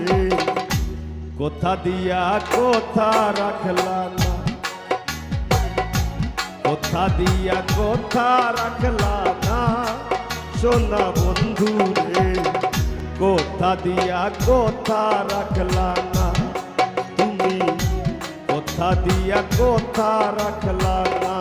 রে কোথা দিয়া কোথা রাখলা না, কোথা দিয়া কোথা রাখলা না সোনা বন্ধু রে কোথা দিয়া কোথা রাখলা না, তুমি কোথা দিয়া কোথা রাখলা না।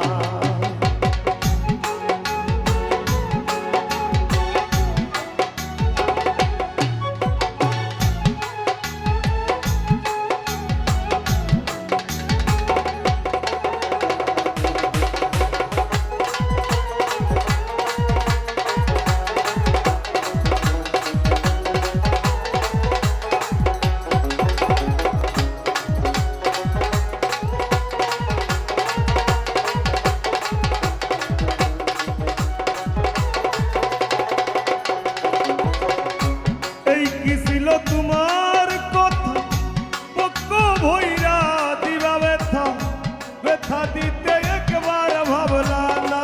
তোমার কথা পক্ষ ভৈরা দিবা ব্যথা, ব্যথা দিতে একবার ভাবলা না,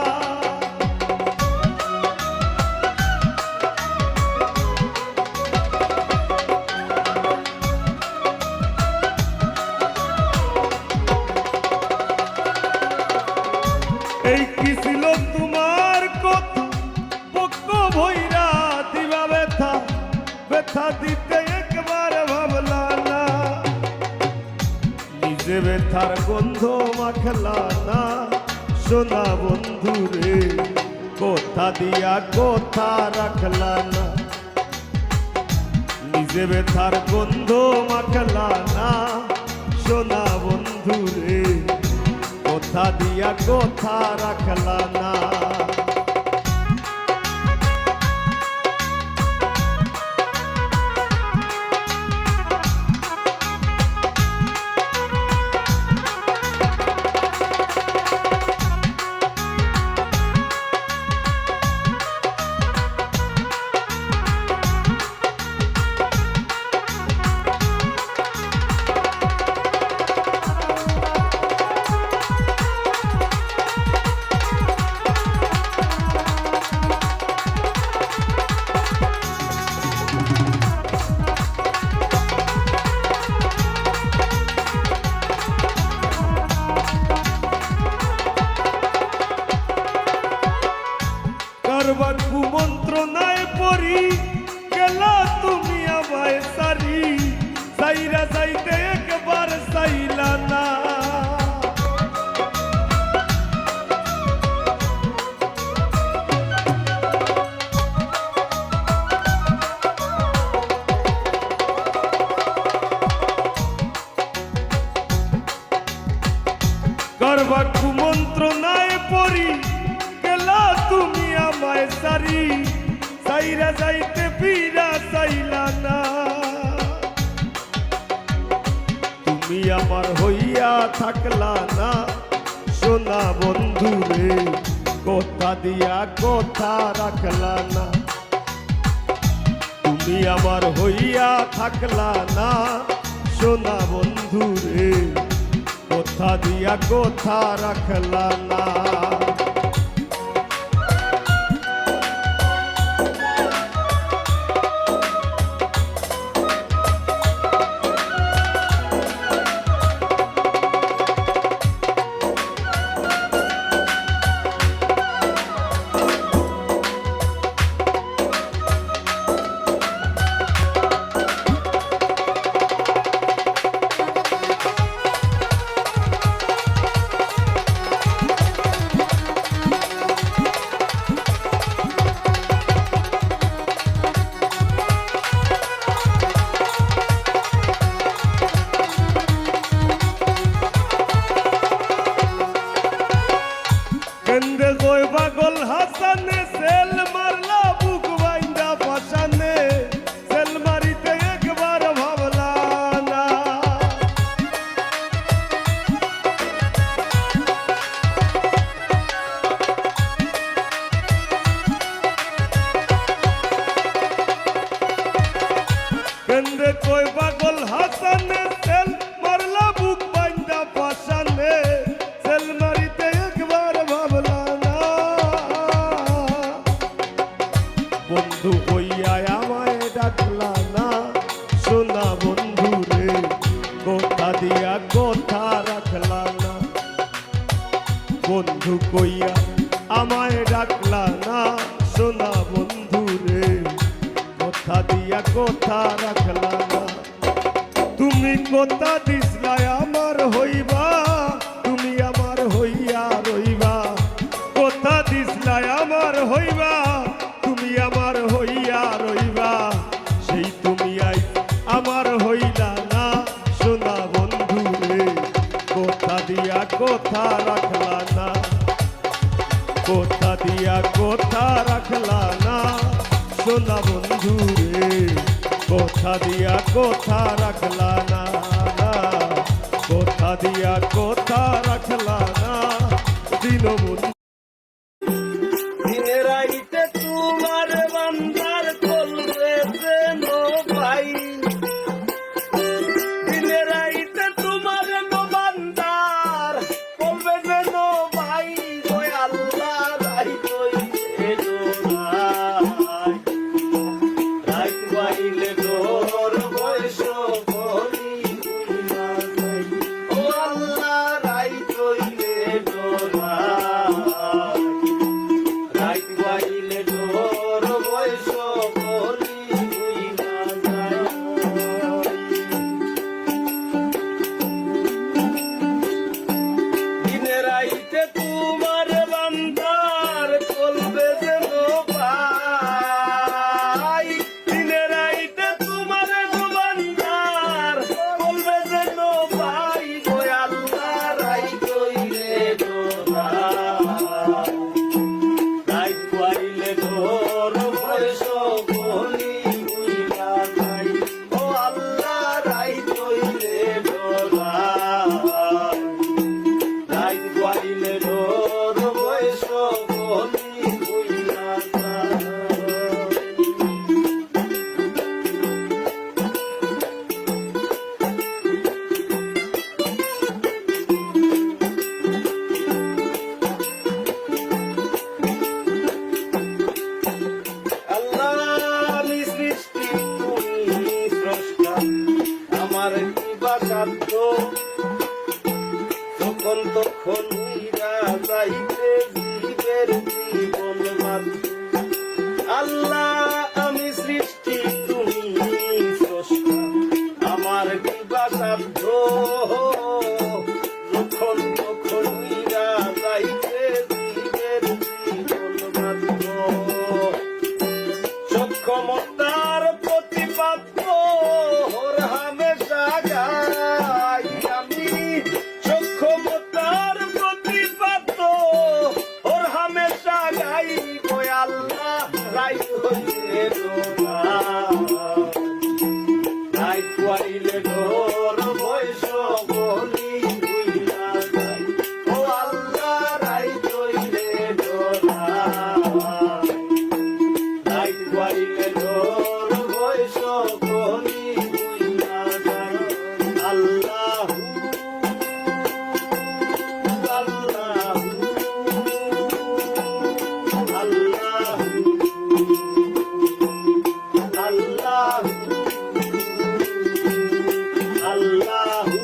এই কি ছিল তোমার কথা পক্ষ ভৈরা দিবা ব্যথা, ব্যথা দিতে একবার ভাবলা না, নিজে ব্যথার গন্ধ মাখলা না সোনা বন্ধু রে কোথা দিয়া কোথা রাখলা না, নিজে ব্যথার গন্ধ মাখলা না সোনা বন্ধু রে কোথা দিয়া কোথা রাখলা না। কারবার কুমন্ত্রণায় পড়ি গেলা তুমি আমায় সারি, সাইরা যাইতে একবার চাইলা না, কারবার কুমন্ত্রণায় পড়ি গেলা তুমি আমায় সারি, সাইরা যাইতে ফিরা চাইলা না, তুমি আমার হইয়া থাকলা না সোনা বন্ধু রে কোথা দিয়া কোথা রাখলা না, তুমি আমার হইয়া থাকলা না সোনা বন্ধু রে কোথা দিয়া কোথা রাখলা না। কেন্দ্রে কই পাগল হাসানে সেল মারলা বুক বাইন্দা পাশানে, সেল মারিতে একবার ভাবলা না, কেন্দ্রে কই পাগল হাসানে সেল মারলা বুক বাইন্দা পাশানে, সেল মারিতে একবার ভাবলা না, বন্ধু হইয়া আমায় ডাকলা না সোনা বন্ধু রে কথা দিয়া কথা রাখলা না বন্ধু কইয়া আমায় ডাকলা না সোনা বন্ধু রে কথা দিয়া কথা রাখলা না তুমি কথা দিসলাই আমার হইবা তুমি আমার হইয়া রইবা কথা দিসলাই আমার হইবা তুমি আমার হইয়া রইবা সেই তুমি আই আমার হইলা না সোনা বন্ধু রে কথা দিয়া কথা রাখলা না কথা দিয়া কথা রাখলা না সোনা বন্ধু রে কথা দিয়া কথা রাখলা না কথা দিয়া কথা রাখলা না দিন বন্ধু দিনের আইতে তোমার বান্দার কলবে যেন পাই দিনের আইতে তোমার বান্দার কলবে যেন পাই ওই আল্লাহ রাই কই রাই পাইলে তোর বয়স বলি ও আল্লাহ রাই কইলে তোরা রাইত বাইলে তোর বয়স বলি বুইলা যায় দিনে রাইতে তোমার বান্দার কলবে যেন পাই দিনে রাইতে তোমার বান্দার কলবে যেন পাই গো আল্লাহ রাই কইলে তোরা রাইত পাইলে তোর বয়স বলি বুইলা যাই ও আল্লাহ রাইত কইলে তোরা রাইত পাইলে তোর বয়স বলি বুইলা যাই আল্লাহ আমি সৃষ্টি তুমি স্রষ্টা আমার কিবা সাধ্য যখন তখন হইরা যাইতে জীবের জীবন বাধ্য আল্লাহ আমি সৃষ্টি তুমি স্রষ্টা আমার কিবা সাধ্য যখন তখন হইরা যাইতে জীবের জীবন বাধ্য সক্ষমতার প্রতিপাদ্য ওর হামেশা গাই আমি সক্ষমতার প্রতিপাদ্য ওর হামেশা গাই গো আল্লাহ রাই হইলে রাই পাইলে তোর বয়স বলি বুইলা যাই ও আল্লাহ রাই হইলে রাইত পাইলে তোর বয়স বলি বুইলা যাই আল্লাহু আল্লাহু আল্লাহু আল্লাহু আল্লাহু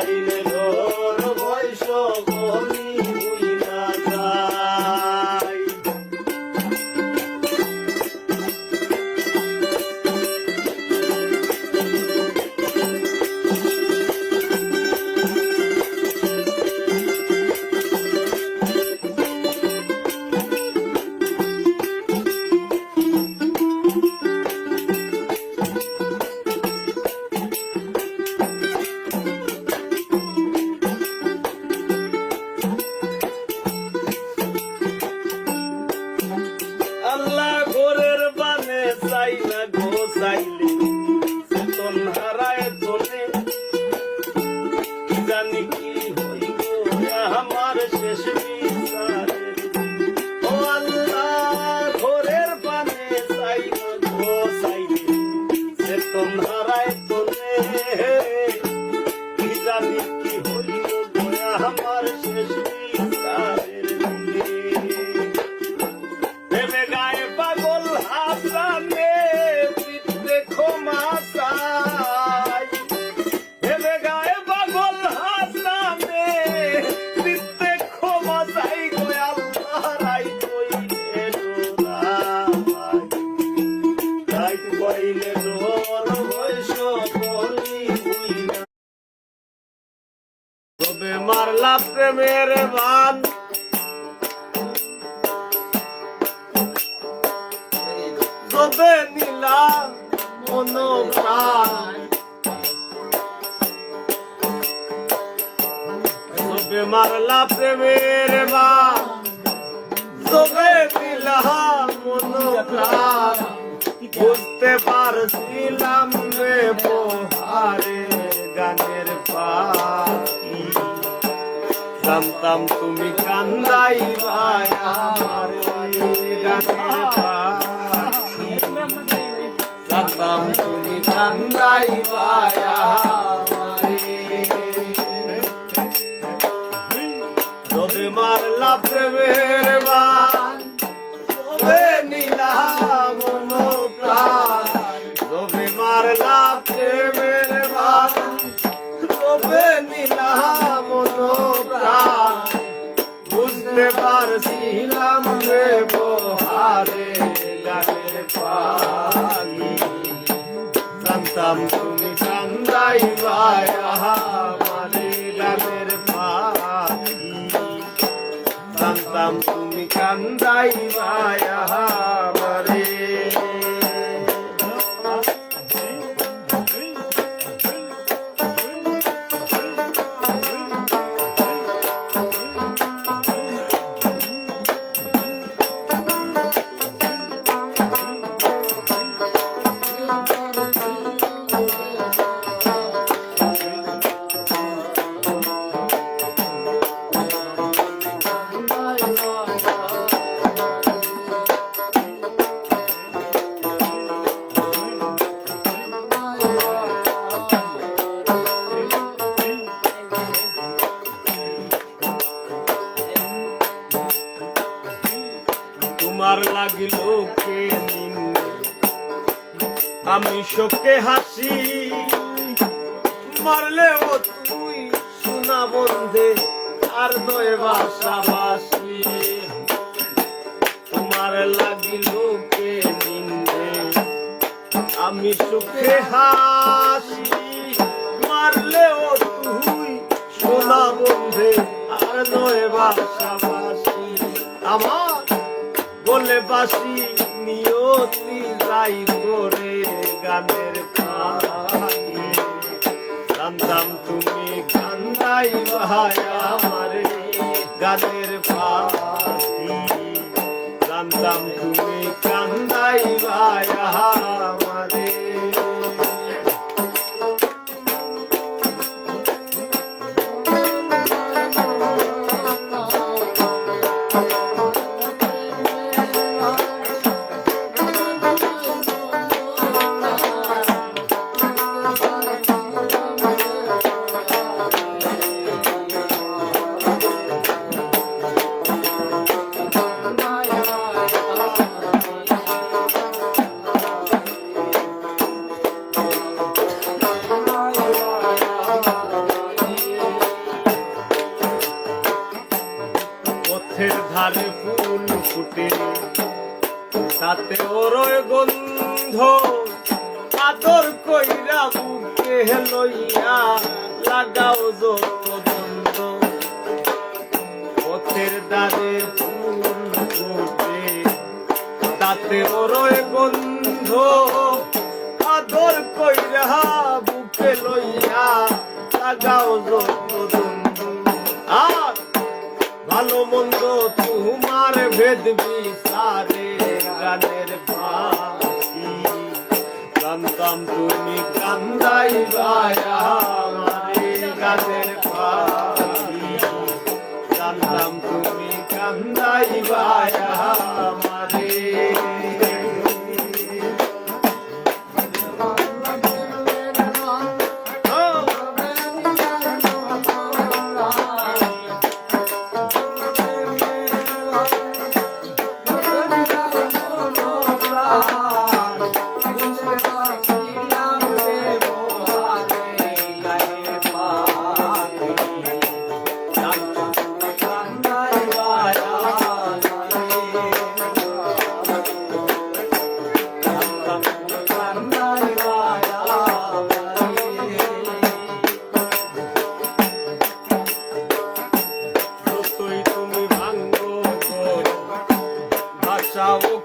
বাড়িলে ডোর বৈশ কলি হইয়া যায় আল্লাহ ঘরের বানে চাই না গো চাইলে চেতন হারায় চলে জানি কি হইব আমার শেষ বিচারের ও আল্লাহ ঘরের বানে চাই না গো চাইলে চেতন হারায় চলে জানি কি হইব আমার শেষ বিচারের ভেবে গায়ে পাগল হাসানে দেখো মাসাই ভেবে গায়ে পাগল হাসানে দেখো মাসাই গো আল্লাহ রাই কইলে রাই কইলে ডোর বৈশ কলি হইনা তবে মারলা প্রেমের বান তবে নীলা মন প্রাণ তবে মারলা প্রেমের বান তবে নীলা মন প্রাণ বুঝতে পারছিলাম রে পোহারে গানের পাখি জানতাম তুমি কান্দাই ভাই আমার গানের পাখি জানতাম তুমি কান্দাই ভাই তবে মারলা প্রেমের বান তবে নীলা মন প্রাণ তবে মারলা প্রেমের বান তবে নীলা মন প্রাণ বুঝতে পারছিলাম রে পোহারে গানের পাখি জানতাম তুমি কান্দাই ভাই আমারে গানের পাখি জানতাম তুমি কান্দাই ভাই আমারে তোমার লাগিল কে নিন্দে আমি শোকে হাসি মারলেও তুই শোনা বন্ধে আর দয়ে বাসাবাসি তোমার লাগিল কে নিন্দে আমি সুখে হাসি মারলেও তুই শোনা বন্ধে আর দয়ে বাসাবাসি আমার বলে বাসি নিয়তি যাই করে গানের পাখি জানতাম তুমি কান্দাই ভাই আমারে গানের পাখি জানতাম তুমি কান্দাই ভাই আমারে বাহারে ফুল ফুটে তাতে ওরই গন্ধ আদর কইরা বুকে লইয়া লাগাও যত দ্বন্দ্ব পথের দ্বারে ফুল ফুটে তাতে ওরই গন্ধ আদর কইরা বুকে লইয়া লাগাও যত দ্বন্দ্ব আর ভালো মন্দ তোমার ভেদ বিচারে গানের পাখি জানতাম তুমি কান্দাইবাই আমারে গানের পাখি জানতাম তুমি কান্দাইবাই আমারে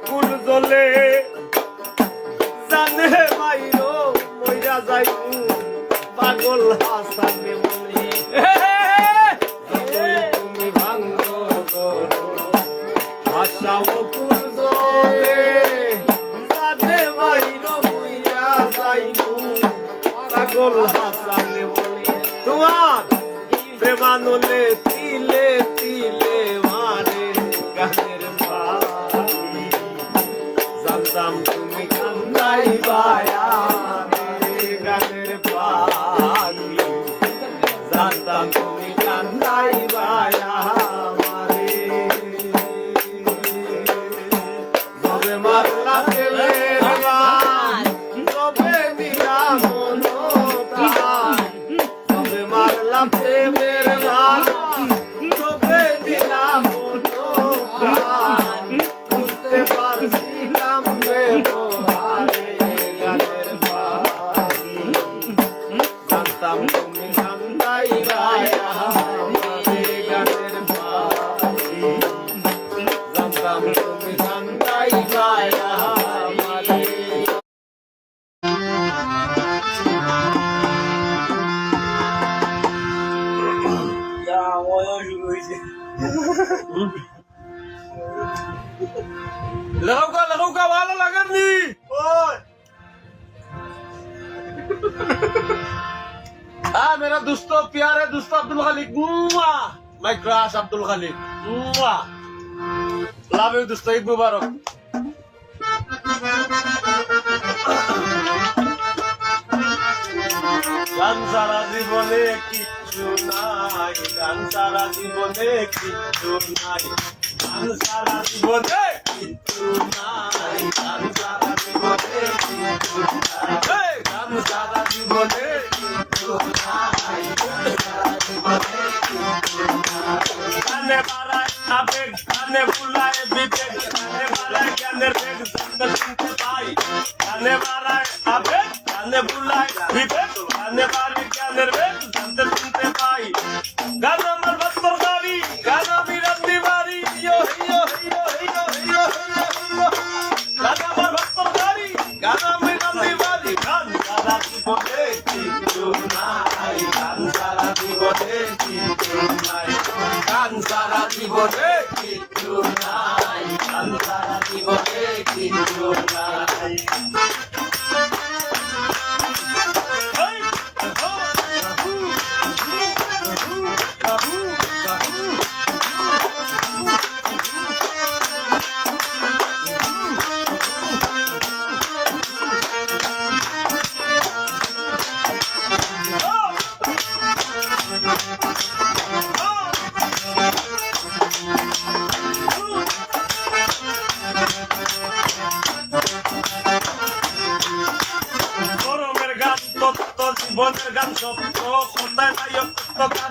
কুল দলে জানে মাইরো মইরা যাইবু পাগল হাসানে বলে তুমি ভাঙ্গো ভাষা কুল দলে জানে মাইরো মইরা যাইবু পাগল হাসানে বলে তোমার প্রেমানলে তিলে তিলে মারে গানের জানতাম তুমি কান্দাইবাই আমারে গানের পাখি জানতাম তুমি কান্দাইবাই আমারে তবে মারলা প্রেমের গান তবে দিলাম মন প্রাণ তবে মারলা প্রেমের গান তবে দিলাম মন প্রাণ বুঝতে পারছি জানতাম তুমি কান্দাইবাই আমারে গানের পাখি জানতাম তুমি কান্দাইবাই আমারে लगाओ का वाला लगन नी ओए मेरा दोस्तों प्यारे दोस्तों अब्दुल खालिक my crush Abdul Khaliq love you दोस्तों ईद मुबारक গান সারা জীবনে কিচ্ছু নাই গান সারা জীবনে কিচ্ছু নাই গান সারা জীবনে কিচ্ছু নাই গান সারা জীবনে কিচ্ছু নাই গান সারা জীবনে কিচ্ছু নাই গান সারা জীবনে কিচ্ছু নাই গানে বাড়ায় আবেগ গানে বুলায় বিবেক গানে বাড়ায় জ্ঞানের বেগ জানতে শুনতে পাই গানে বাড়ায় আবেগ গানে বুলায় বিবেক গানে বাড়ায় জ্ঞানের বেগ জানতে শুনতে পাই গান আমার ভক্তর গাড়ি গান আমি রাত্রি বাড়ি ইয়ো ইয়ো ইয়ো ইয়ো ইয়ো ইয়ো গান আমার ভক্তর গাড়ি গান আমি রাত্রি বাড়ি গান সারা জীবনে কিচ্ছু নাই গান সারা জীবনে কিচ্ছু নাই গান সারা জীবনে কিচ্ছু নাই গান সারা জীবনে কিচ্ছু নাই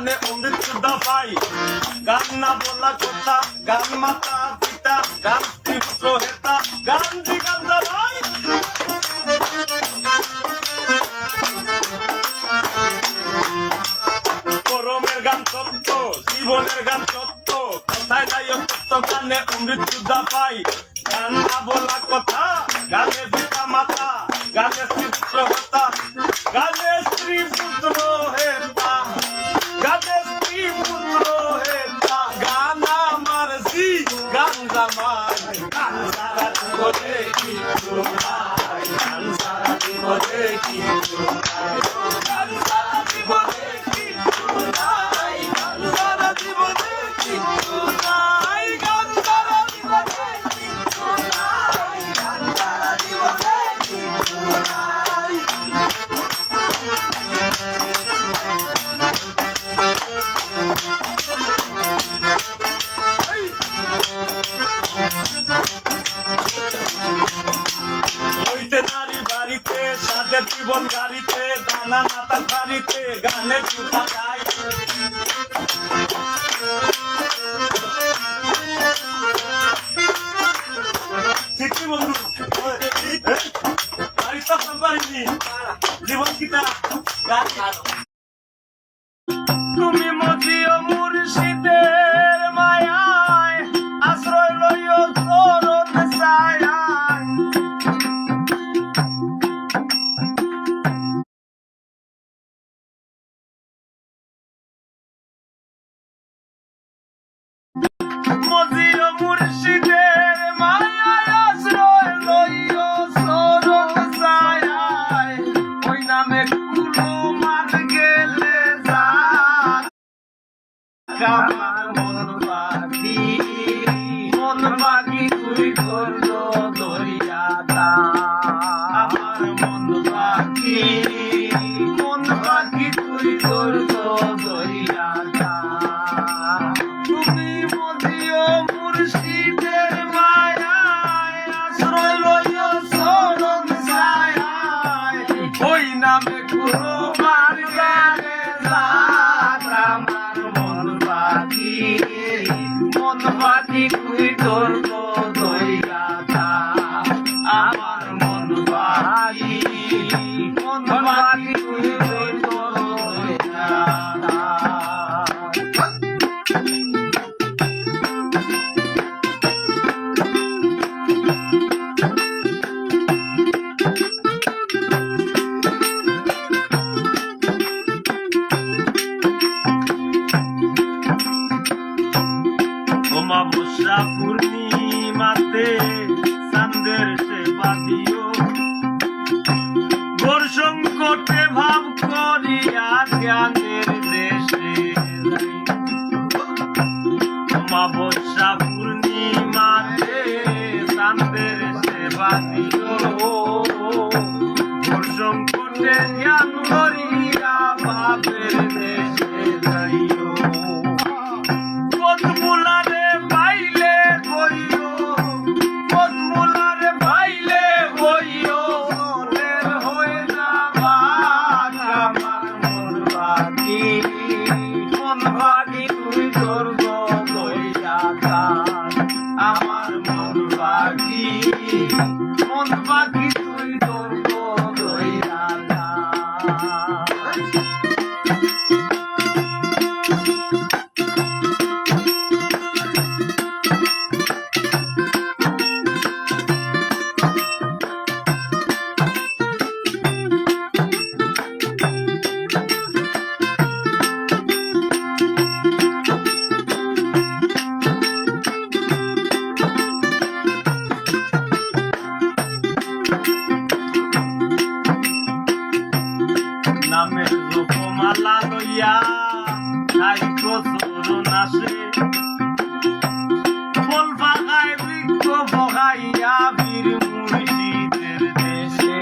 গানে অমৃত সুদ্ধা পাই গান না বলা কথা গান মাতা পিতা গান তীব্র হেতা গান দিগন্ত ভাই করমের গান তত্ত্ব জীবনের গান তত্ত্ব কথায় নাই তত্ত্ব গানে অমৃত সুদ্ধা পাই গান না বলা কথা গানে পিতা মাতা গানে তীব্র হেতা গানে স্ত্রী পুত্র হেতা গানে স্ত্রী পুত্র হেতা গান আমার জি গান জামাই গান সারা জীবনে কিছু নাই গান সারা জীবনে কিছু নাই গান সারা জীবনে কিছু নাই গান সারা জীবনে কিছু নাই গান সারা জীবনে কিছু নাই গান সারা জীবনে কিছু নাই হইতে নারী বাড়িতে সাজের জীবন গাড়িতে দানা নাতার বাড়িতে গানে জুতা গাই ঠিক কি বন্ধু বাড়ি তো পারিনি জীবন কিতা গান তুমি মজিও মুর্শিদের মায়ায় আশ্রয় লইও চরণ ছায়ায় মজিও মুর্শিদের মায়ায় আশ্রয় লইও চরণ ছায়ায় ওই নামে কুলো মার গেলে যা আমার মন পাখি তুই করলো দরিয়াটা আমার মন পাখি তুই করলো দরিয়াটা তুমি মদিও মুর্শিদের মায়ায় আশ্রয় লইও চরণ ছায়ায় ওই নামে কুলো মার গেলে যা আমার মন পাখি তুই করবো দইয়াটা আমার মন পাখি তুই করবো দইয়াটা অমাবস্যা পূর্ণিমাতে চাঁদের সেবা দিও ঘোর সংকটে ভাব করিয়া জ্ঞানের দেশে অমাবস্যা পূর্ণিমাতে চাঁদের সেবা দিও ঘোর সংকটে জ্ঞান করিয়া ভাবের দেশে যাইও পদ্মুলারে পাইলে বইও পদ্মুলারে পাইলে বইও নের হয়ে যাবা আমার মন পাখি তুই করবো দইয়াটা আমার মন পাখি তুই করবো দইয়াটা নামের রূপমালা লইয়া সাইকো চরণ আসে ফল বাগায় বৃক্ষ বগাইয়া বীর মুর্শিদের দেশে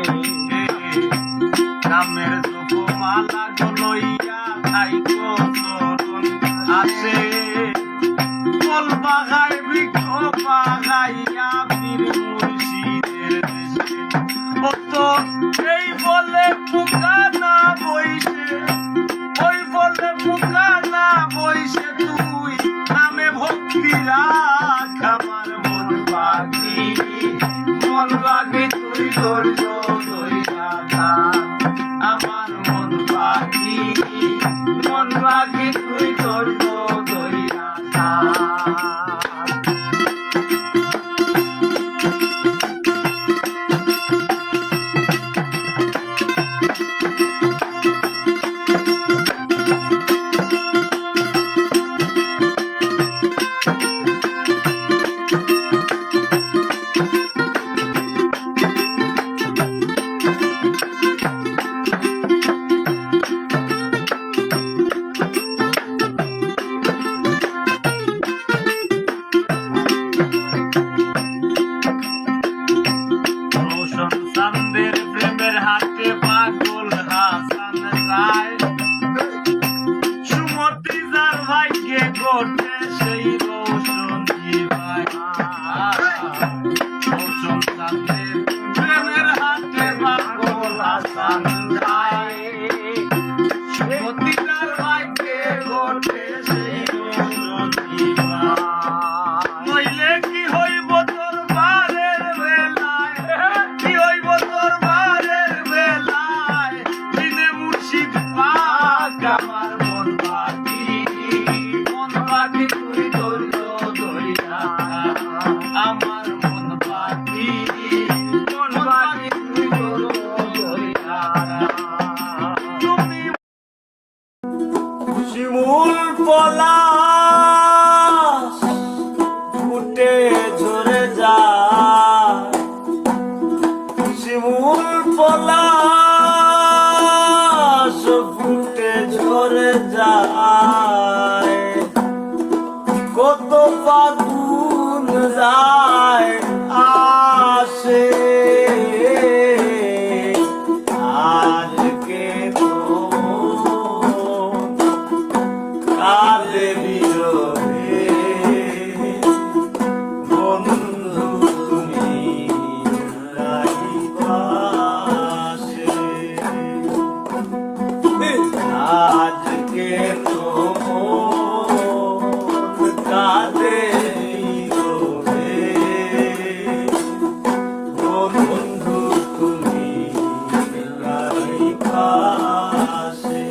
নামের রূপমালা লইয়া সাইকো চরণ আসে ফল বাগায় বৃক্ষ বাগাইয়া বীর মুর্শিদের দেশে এই বলে পুকা না বইছে ওই বলে পুকা না ধৈর্য ধইরা থাক আমার মন পাখি তুই ধৈর্য ধইরা থাক রোশন চাঁদের প্রেমের হাতে পাগল হাসান রায় সুমতি যার ভাগ্যে ঘটে সেই রোশন ভাই রোশন চাঁদের প্রেমের হাতে পাগল হাসান রায় সুমতি যার ভাগ্যে ঘটে সেই রোশন নইলে কি হইব তোর বারের বেলায় কি হইব তোর বারের বেলায় দিনে মুর্শিদ পাক আমার মন পাখি তুই ধৈর্য ধইরা থাক আমার মন পাখি তুই ধৈর্য ধইরা থাক তুমি শিমুল পলাশ ফুটে ঝরে যায় শিমুল পলাশ ফুটে ঝরে যায় কত ফাগুন যায় আসে আজকে তো কালে বিরহে বন্ধু তুমি নাই পাশে আজকে তো কাঁদে রোহে বন্ধু তুমি নাই পাশে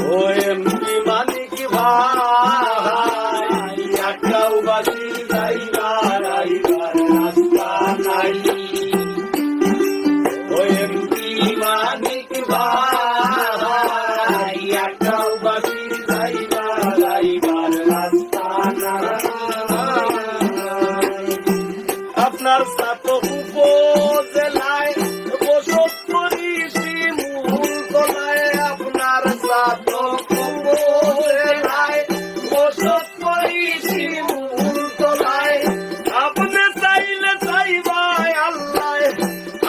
ও এমপি মানিক ভাই একটাও বাসি যাইবার আইবার রাস্তা নাই ও এমপি মানিক ভাই একটাও বাসি যাইবার আইবার রাস্তা নাই আপনার সাত উপজেলায় বসত করি শিমুল তলায় আপনার সাত উপজেলায় বসত করি শিমুল তলায় আপনি চাইলে চাইবাই আল্লাহ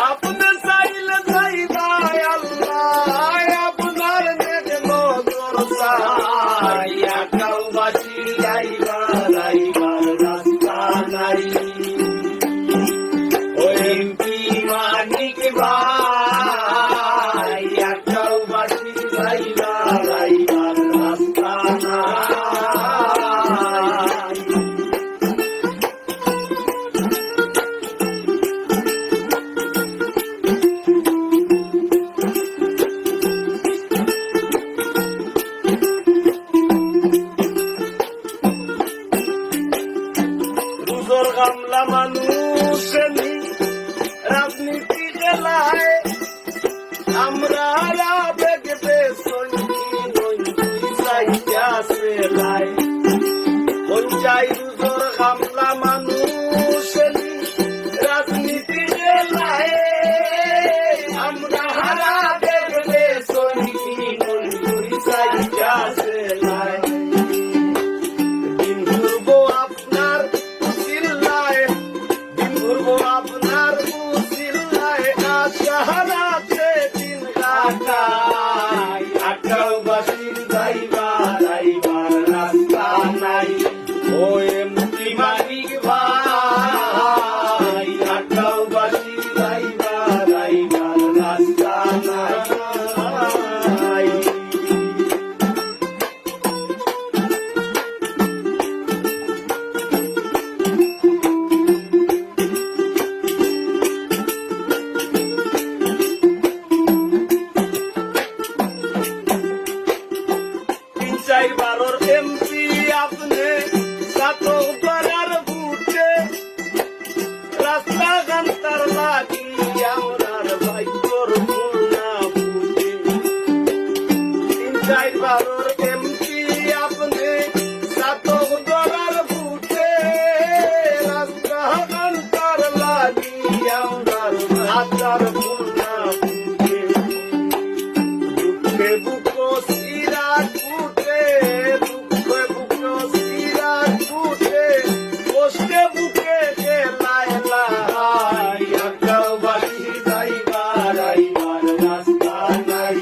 আপনি চাইলে চাইবাই আল্লাহ আপনার নেক নজর চাই একাও বাসি আইবার আইবার রাস্তা নাই এমপি মানিক ভাই একটাও বাসি যাইবার আইবার রাস্তা নাই রুজোর গামলা মানুষ রাজনীতি খেলায় আমরা আবেগ চাই পঞ্চাই রুজোর গামলা মানুষ রাজনীতি খেলায় আমরা আবেগ চাই দিন ঘুরবো আপনার চিল্লায় দিন ঘুরবো আপনার চিল্লায় আশা রাতে দিন কাটা কষ্টে বুকে লাই লাই একটাও বাড়ি যাইবার আইবার রাস্তা নাই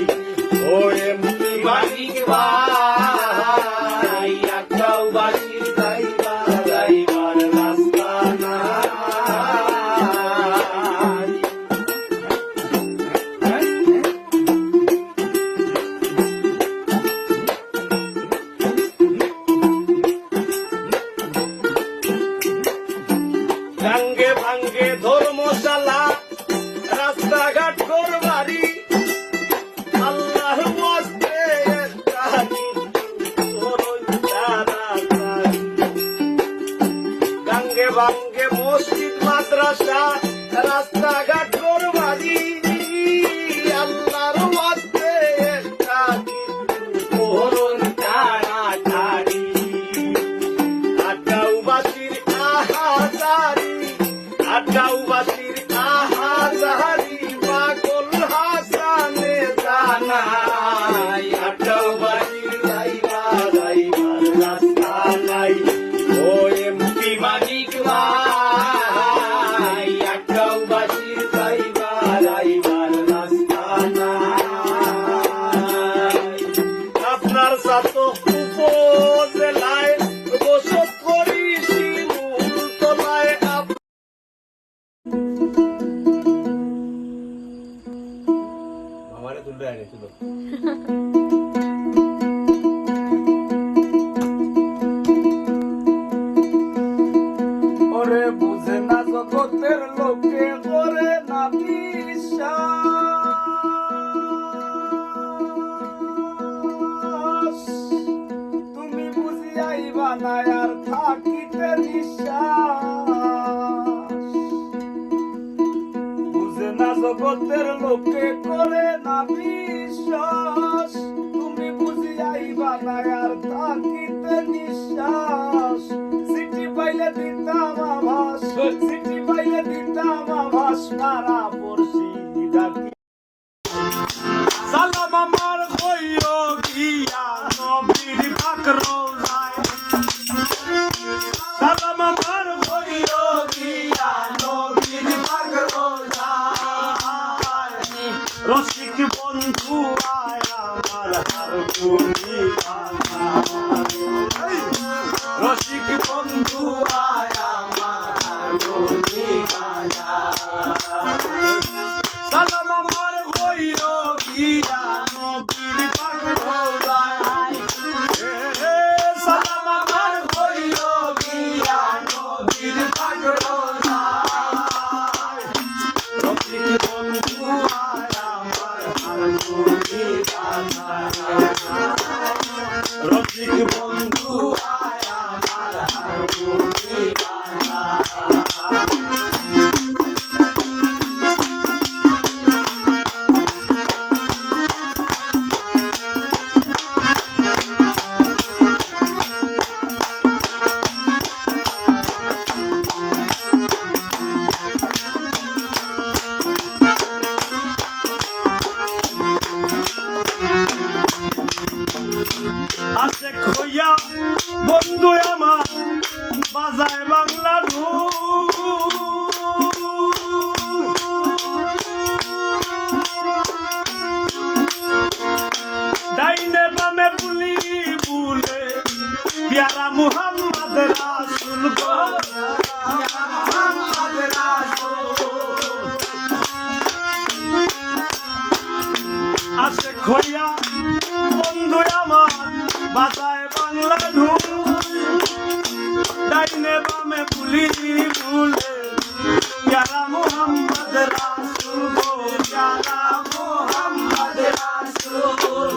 ও এমনি মালিক ভাই একটাও বাড়ি যাইবার আইবার রাস্তা নাই ভাঙ্গে ভাঙ্গে ধর্মশালা রাস্তাঘাট ঘর বাড়ি আল্লাহর ওয়াস্তে একটা করুন তাড়াতাড়ি। ভাঙ্গে ভাঙ্গে মসজিদ মাদ্রাসা রাস্তাঘাট ঘর বাড়ি আল্লাহর ওয়াস্তে একটা করুন তাড়াতাড়ি। আটাউবাসীর আহাজারি আটাউবাসীর আহাজারি পাগল হাসানে জানাই আটাউবাসীর যাইবার আইবার রাস্তা নাই ও এমপি মালিক ভাই আটাউবাসীর যাইবার আইবার রাস্তা নাই। আপনার সাথে উপজেলায় বসত করি শিমুল তলায় আমারে তুলতে আইনে তুলো ওরে বুঝে না জগতের লোকে করে না বিশ্বাস তুমি বুঝিয়াইবা না আর থাকিতে নিঃশ্বাস বুঝে না জগতের লোকে করে না বিশ্বাস তুমি বুঝিয়াইবা না আর থাকিতে নিঃশ্বাস সিটি পাইলে দিতাম আভাস সিটি পাইলে দিতাম আভাস সারা পড়ছি ডাকি সালাম আমার কইও গিয়া নবীর পাক রওজায় সালাম আমার কইও গিয়া নবীর পাক রওজায় রসিক বন্ধু আয় আমার হার গুনি রসিক বন্ধু আয় আমার হার গুনি সালাম আমার কইও গিয়া নবীর পাক রওজায় সালাম আমার কইও গিয়া নবীর পাক রওজায় রসিক বন্ধু আয় আমার হার গুনি রসিক বন্ধু আয় আমার হার গুনি আছে খইয়া বন্ধু আমার বাজায় বাংলা ডাইনে বামে বুলি বুলে পিয়ারা মুহাম্মদ রাসূল গো মুহাম্মদ রাসূল আছে খইয়া বন্ধু আমার বাজায় বাংলা ডাইনে বামে বুলি বুলে পিয়ারা মুহাম্মদ রাসূল গো পিয়ারা মুহাম্মদ রাসূল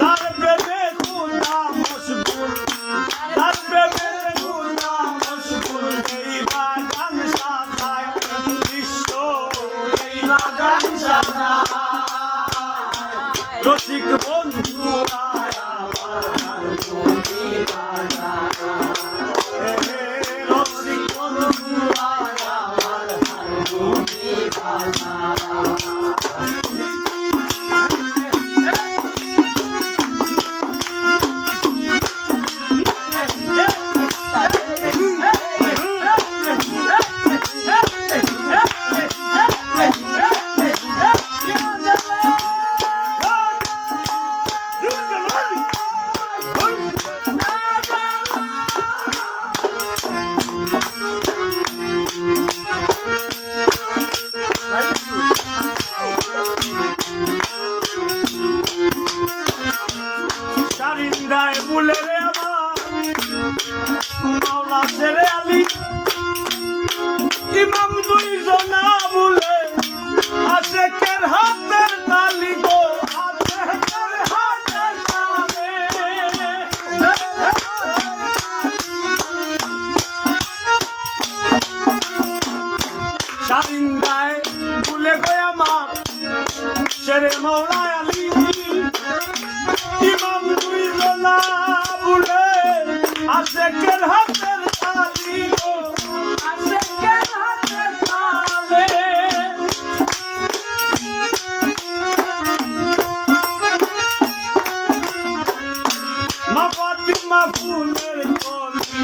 যার প্রেমে খুদা মশগুল যার প্রেমে খুদা মশগুল এই বাগান সাজায় বিশ্ব এই বাগান সাজায় রসিক বন্ধু আয় আমার হার গুনি রসিক বন্ধু আয় আমার হার গুনি শারিন্দায় ভুলে গয়া মা শেরে মৌলা আলী ইমাম দুই জনা ভুলে আশেকের হাতের তালি গো আশেকের হাতের তালে মা ফাতিমা ফুলের কলি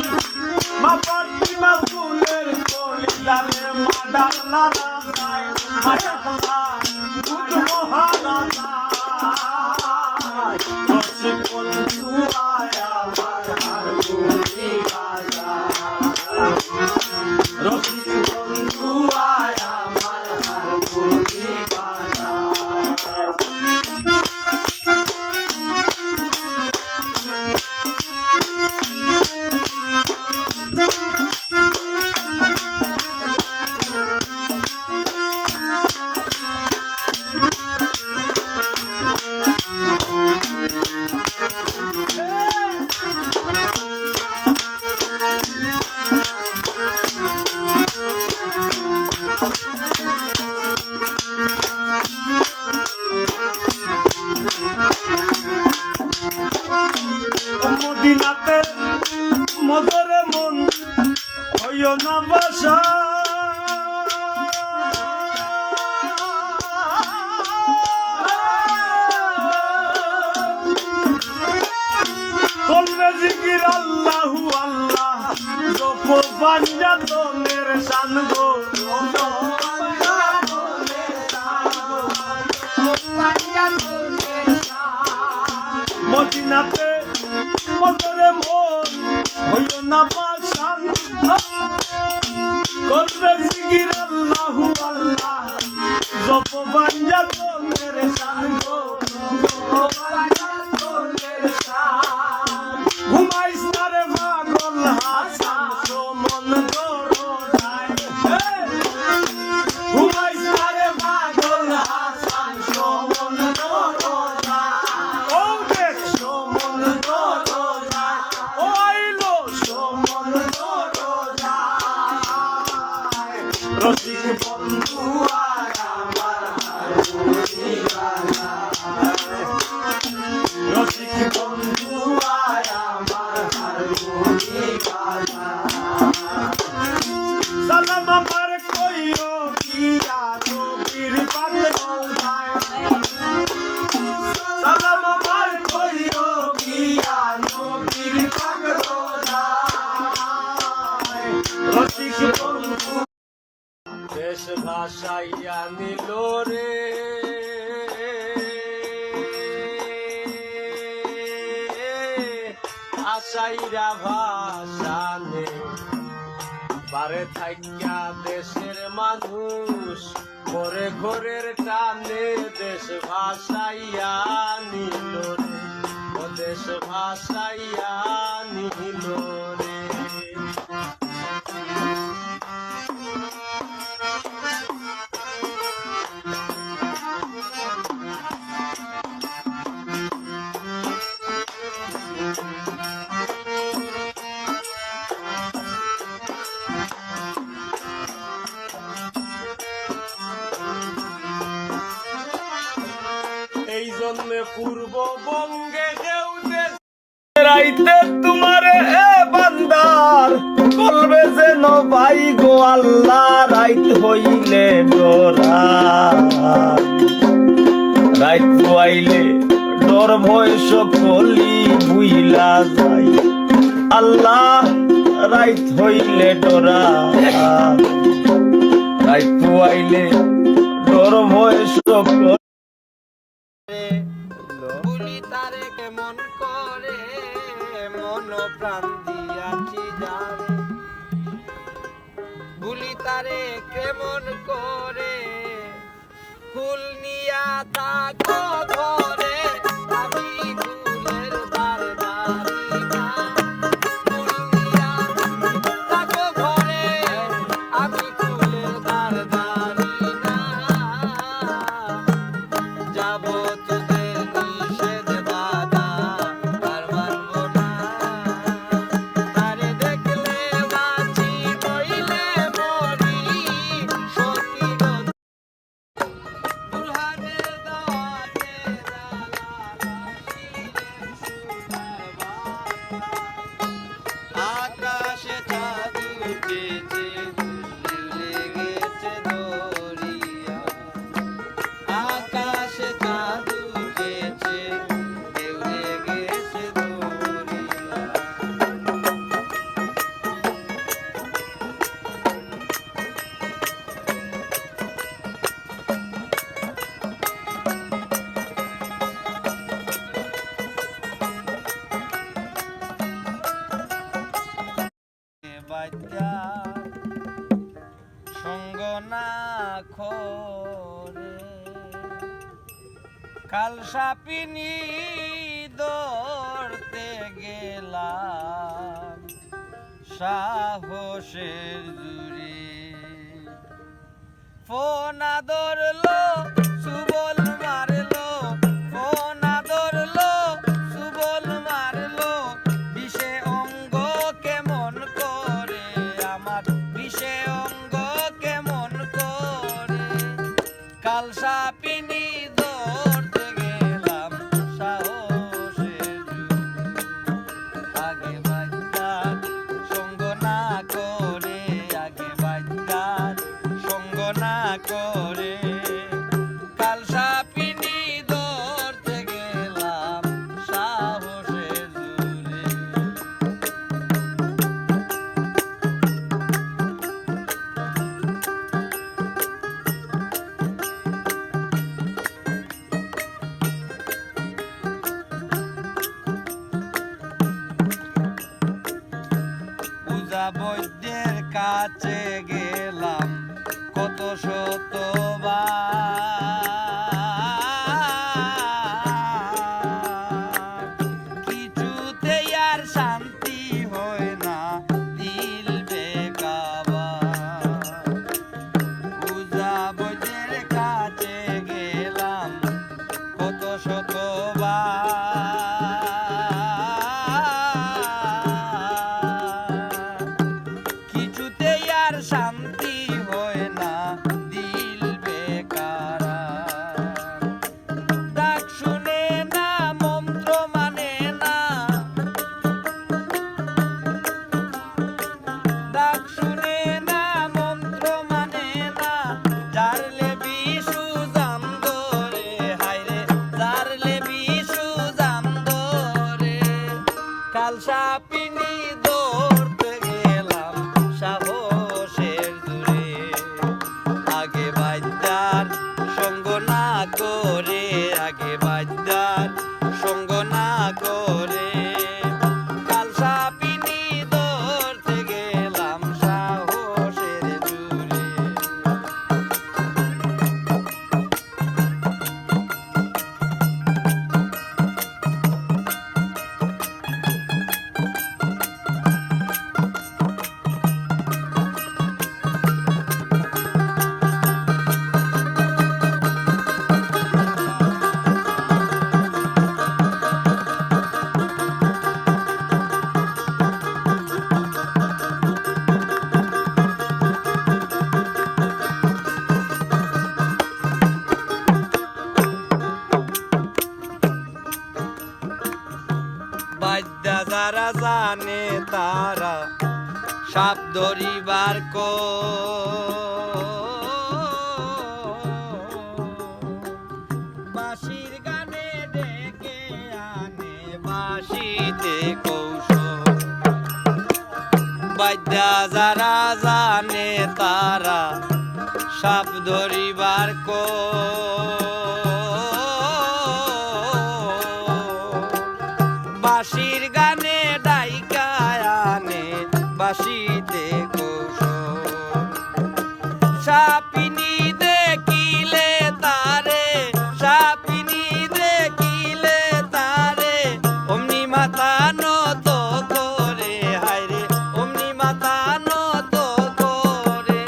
মা ফাতিমা ফুলের কলি লালে মা ডালা রাজায় মা ডালা বুধ মহারাজা রসিক বন্ধু আয়া আমার হার গুলি বাজা রসিক বন্ধু আয়া আমার হার গুলি বাজা মদিনাতে মদরে মন হইও না বাসা করবে জিকির আল্লাহু আল্লাহ জপ পাঞ্জাতনের শান গো মদিনাতে মদরে মন হইও না বাসান করবে জিকির আল্লাহু আল্লাহ জপ পাঞ্জাতনের শান গো ঘুমাইস না রে পাগল হাসান সমন দরজায় ঘুমাইস না রে পাগল হাসান সমন দরজায় ও দেখ সমন দরজায় ও আইলো সমন দরজায় রসিক বন্ধু আয় আমার হার গুলি বাজায় রসিক বন্ধু আয় আমার হার গুলি বাজায় সালাম আমার কইও কিয়া নবীর পাতে রওজায় সালাম আমার কইও কিয়া নবীর পাতে রওজায় রসিক বন্ধু দেশ ভাষাইয়া নিল রে আশাইরা ভাষানে বারে থাইকা দেশের মানুষ ঘরে ঘরের টানে দেশ ভাষাইয়া নিল রে ও দেশ ভাষাইয়া নিল রে এই জন্মে পূর্ববঙ্গে কেউ রাইতে তোমার এ বান্দার করবে যেন ভাই গো আল্লাহ রাইত হইলে ডরা রাইত হইলে ডর ভয় সকলি বুইলা যাই আল্লাহ রাইত হইলে ডরা রাইত হইলে ডর ভয় সকল বুলি তারে কেমন করে মন প্রাণ দিয়াছি যারে বুলি তারে কেমন করে ফুল নিয়া তাকো ঘরে আমি ফুলের দ্বার দাঁড়ি না ফুল নিয়া তাকো ঘরে আমি ফুলের দ্বার দাঁড়ি না যাব তোদের নিষেধ বাধা আর মানব না তারে দেখলে বাঁচি নইলে মরি গেছে ঢেউ লেগেছে দরিয়া আকাশে চাঁদ উঠেছে ঢেউ লেগেছে দরিয়া বাদ্যা সঙ্গ না খোরে কাল সাপিনী ধরতে গেলাম সাহসের জুড়ে ফোনা ধরলো সুবল মারলো ফোনা ধরলো সুবল মারলো বিষে অঙ্গ কেমন করে আমার বিষে অঙ্গ কেমন করে কাল সাপিনী ধরতে গেলাম সাহসের জুড়ে আগে বাদ্যার সঙ্গ না করে আগে বাদ্যার সঙ্গ না করে কাল সাপিনী ধরতে গেলাম সাহসের জুড়ে পূজা বৈদ্যের কাছে গেলাম কত শতবার কিছুতেই আর শান্তি হয় না দিল বেকাবার পূজা বৈদ্যের কাছে গেলাম কত শতবার কিছুতেই আর শান্তি হয় না দিল বেকার ডাক শুনে না মন্ত্র মানে না ডাক শুনে না মন্ত্র মানে না জারলে বিশু জাম ধরে হায়রে জারলে বিশু জাম ধরে কাল সাপিনী ধরতে গেলাম সাহসের জুড়ে আগে বাদ্যার সঙ্গ না করে আগে বাদ্যার সঙ্গ না করে কাল সাপিনী ধরতে গেলাম সাহসের জুড়ে বাদ্যা যারা জানে তারা সাপ ধরিবার বাঁশির গানে ডেকে আনে বাঁশিতে কৌশল বাদ্যা যারা জানে তারা সাপ ধরিবার বাঁশির গানে ডাইকায় আনে বাঁশিতে কৌশল সাপিনী দেখিলে তারে সাপিনী দেখিলে তারে অমনি মাথা নত করে হায়রে অমনি মাথা নত করে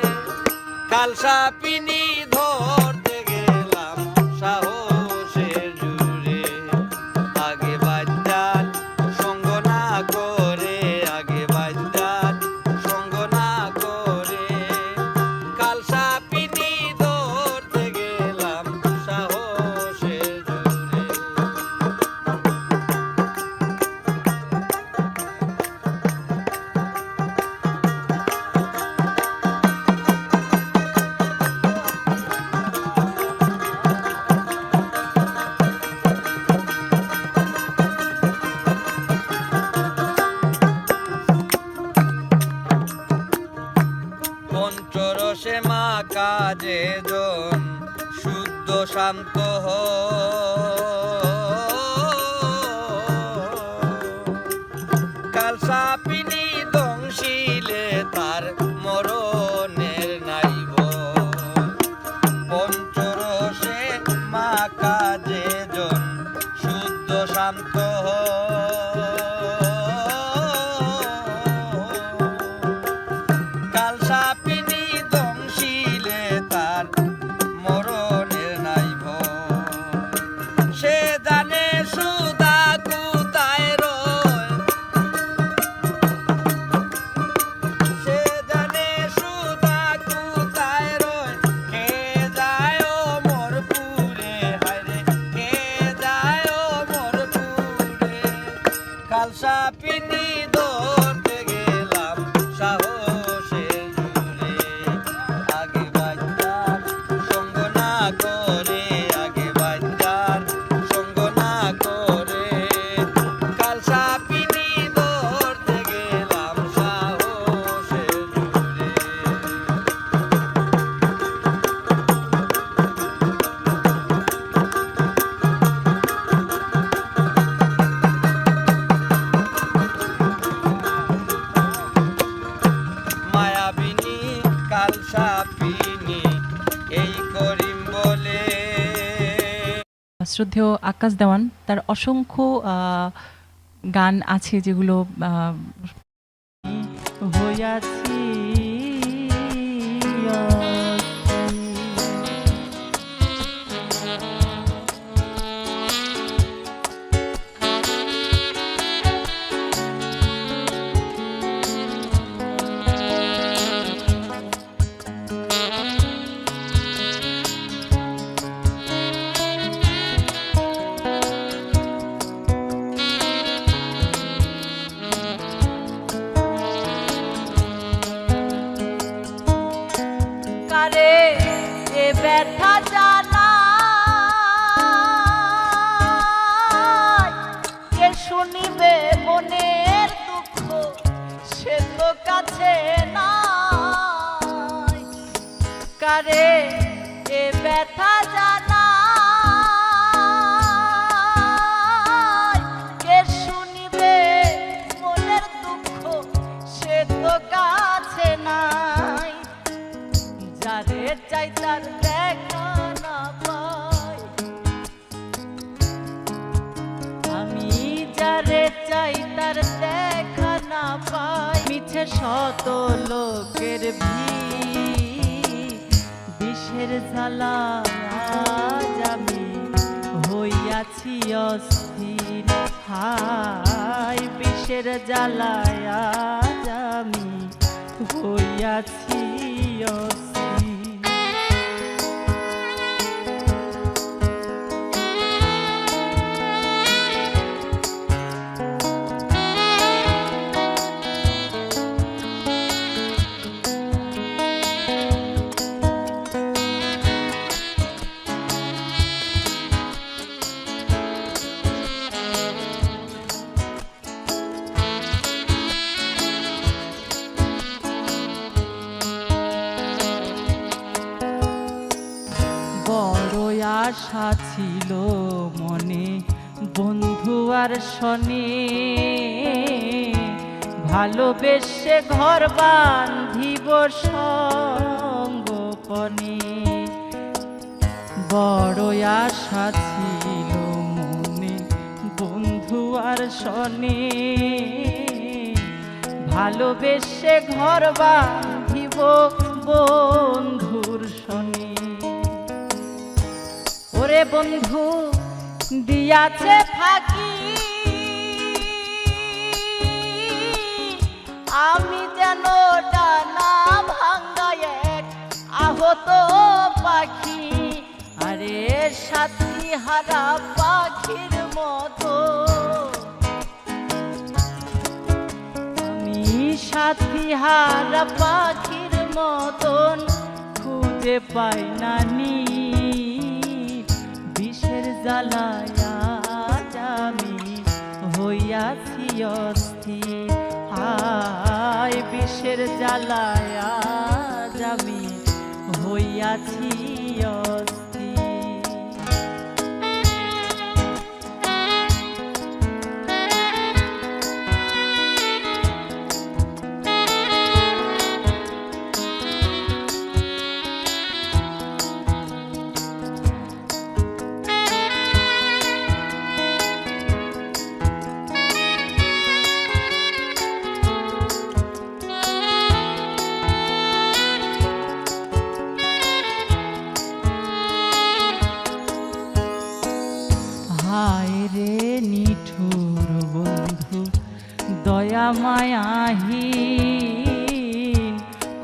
কাল সাপিনী ধরতে গেলাম সাহসের জুড়ে আগে বাদ্যার সঙ্গ না করে আগে বাদ্যার সঙ্গ না করে কাল সাপিনী ধরতে গেলাম সাহসের জুড়ে পঞ্চরসে মা কাজে জন শুদ্ধ শান্ত কালসাপিনী দংশিলে তার মরণের নাইব পঞ্চরসে মা কাজে জন শুদ্ধ শান্ত কালসাপিনী দংশিলে তার মরণের নাইব সে জানে সুদা কুতায় রয় সে জানে সুদা কুতায় রয় কে যায় ও মোর পুরে হায়রে কে যায় ও মোর পুরে কালসাপিনী ধরতে গেলাম সাহসে জুড়ে আগে বাচ্চার সঙ্গ না করে আগে বাচ্চার সঙ্গ না করে কালসাপিনী ধরতে গেলাম সাহসে জুড়ে মায়াবিনী কালসাপিনী এই করিম বলে শ্রদ্ধেয় আকাশ দেওয়ান তার অসংখ্য গান আছে যেগুলো হইয়াছি কারে এ ব্যথা জানা কে শুনিবে মনের দুঃখ সে তো কাছে নাই কারে এ ব্যথা জানা কে শুনিবে মনের দুঃখ সে তো কাছে নাই যারে চাই তার দেখা না পাই আমি যারে চাই তার দেখা না পাই মিছে শত লোকের ভিড় বিষের জ্বালা আজ আমি হইয়াছি অস্থির হায় বিষের জ্বালায় আজ আমি হইয়াছি অস্থির বড় আশা ছিল মনে বন্ধু আর শনে ভালোবেসে ঘর বাঁধিব সঙ্গোপনে বড় আশা ছিল মনে বন্ধু আর শনে ভালোবেসে ঘর বাঁধিব বন্ধুর শনে ওরে বন্ধু দিয়াছে ফাঁকি আমি যেন ডানা ভাঙ্গা এক আহত পাখি আরে সাথী হারা পাখির মতো আমি সাথী হারা পাখির মতন খুঁজে পাই না নি বিষের জ্বালায় আজ আমি হইয়াছি অস্থির হায় বিষের জ্বালায় আজ আছি অস্থির। হায় রে নিঠুর বন্ধু দয়া মায়াহীন,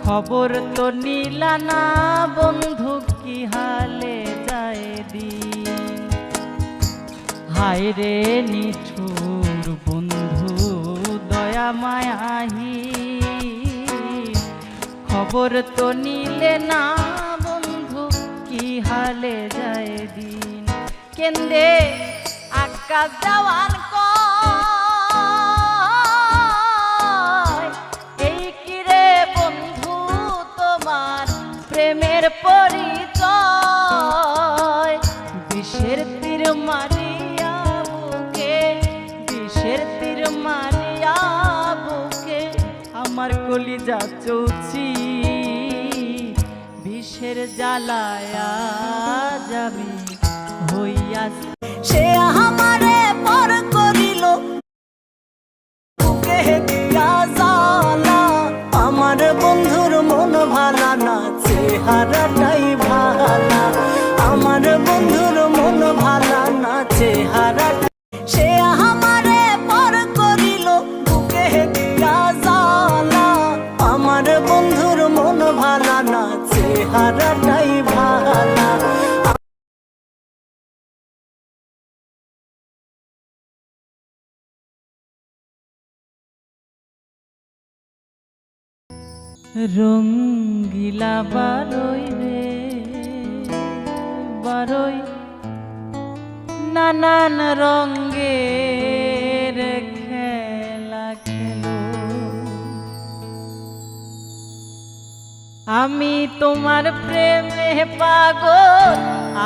খবর তো নিলা না বন্ধু কি হালে যায় দিন। হায় রে নিঠুর বন্ধু দয়া মায়াহীন, খবর তো নিলে না বন্ধু কি হালে যায় দিন। কেন্দে আকাশ দেওয়ান কয়, এই কিরে বন্ধু তোমার প্রেমের পরিচয়। বিষের তীর মারিয়া বুকে, বিষের তীর মারিয়া বুকে আমার কলিজা চৌচি, বিষের জ্বালায়া যাবি হইয়াছি। সে আমারে পর করিল বুকে দিয়া জ্বালা, আমার বন্ধুর মন ভালা না চেহারাটাই ভালা, আমার বন্ধুর মন ভালা না চেহারাটা। সে আমারে পর করিল বুকে দিয়া জ্বালা, আমার বন্ধুর মন ভালা না চেহারাটাই ভালা। রঙ্গিলা বারই রে বারই, নানান রঙ্গের খেলা খেলো। আমি তোমার প্রেমে পাগল,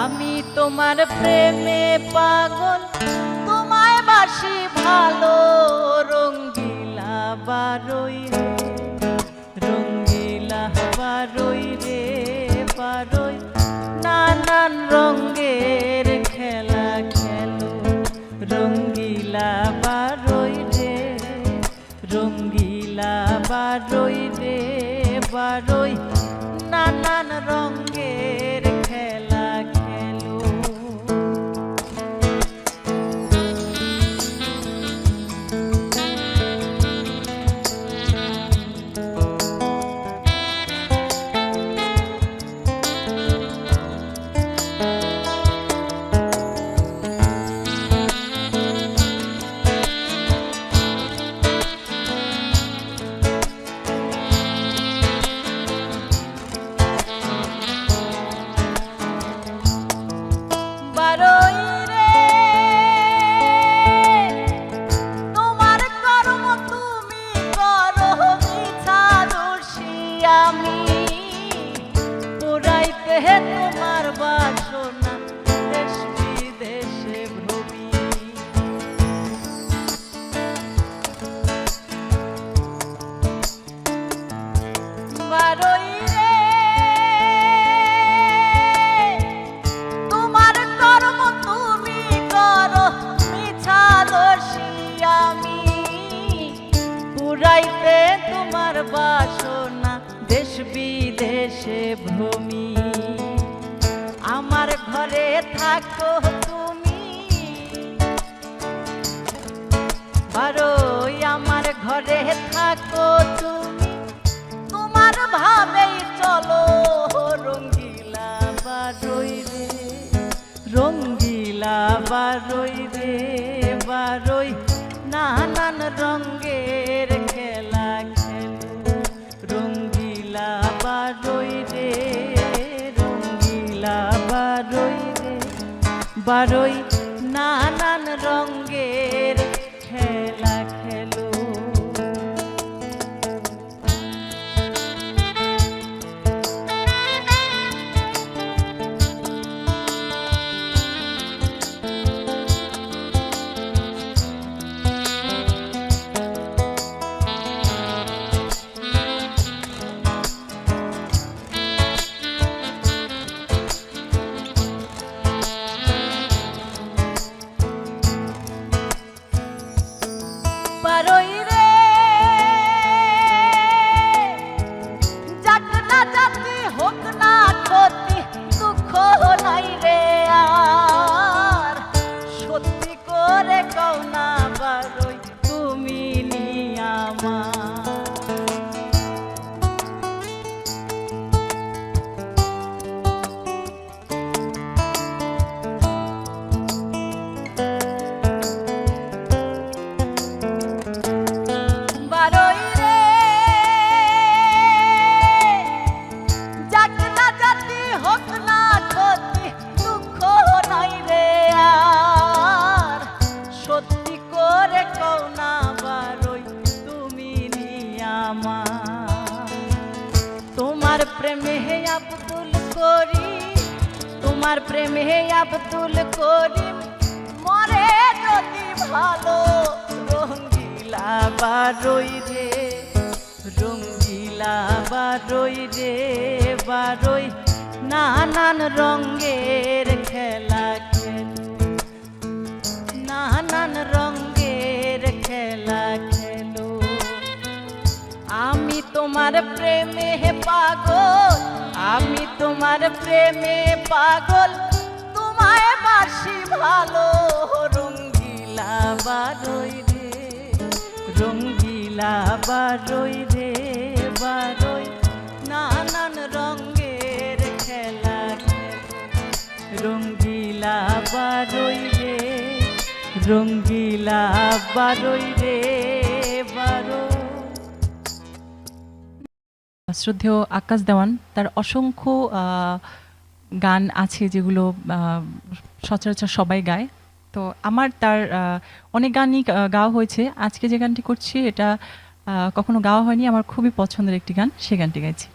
আমি তোমার প্রেমে পাগল, তোমায় বাসি ভালো। রঙ্গিলা বারই রে রঙ্গিলা বারই রে বারই, নানান রঙ্গের খেলা খেলো। রঙ্গিলা বারই রে রঙ্গিলা বারই রে বারই, নানান রঙ্গের খেলা খেলো। তোমার বাসনা দেশ বিদেশে ভ্রমি, বারই রে তোমার কর্ম তুমি করো মিছা দোষী আমি, পুরাইতে তোমার বাসনা দেশ বিদেশে ভ্রমি। আমার ঘরে থাকো তুমি বারই, আমার ঘরে থাকো তুমি, তোমার ভাবেই চলো। রঙ্গিলা বারই রে রঙ্গিলা বারই রে বারই, নানান রঙ্গের খেলা খেলো। রঙ্গিলা বারই রে রঙ্গিলা বারই রে বারই, নানান রঙ্গের খেলা খেলো। আব্দুল করিম, তোমার প্রেমে আব্দুল করিম মরে যদি ভালো। রঙ্গিলা বারোই রে, রঙ্গিলা বারোই রে বারোই, নানান রঙের খেলা খেলো, নানান রঙের খেলা খেলো। আমি তোমার প্রেমে পাগল, আমি তোমার প্রেমে পাগল, তোমায় বাসি ভালো। রঙ্গিলা বারোই রে, রঙ্গিলা বারোই রে বারোই, নানান রঙের খেলা খেলো। রঙ্গিলা বারোই রে, রঙ্গিলা বারোই রে বারোই। শ্রদ্ধেয় আকাশ দেওয়ান, তার অসংখ্য গান আছে যেগুলো সচরাচর সবাই গায়। তো আমার তার অনেক গানই গাওয়া হয়েছে। আজকে যে গানটি করছি এটা কখনো গাওয়া হয়নি, আমার খুবই পছন্দের একটি গান, সে গানটি গাইছি।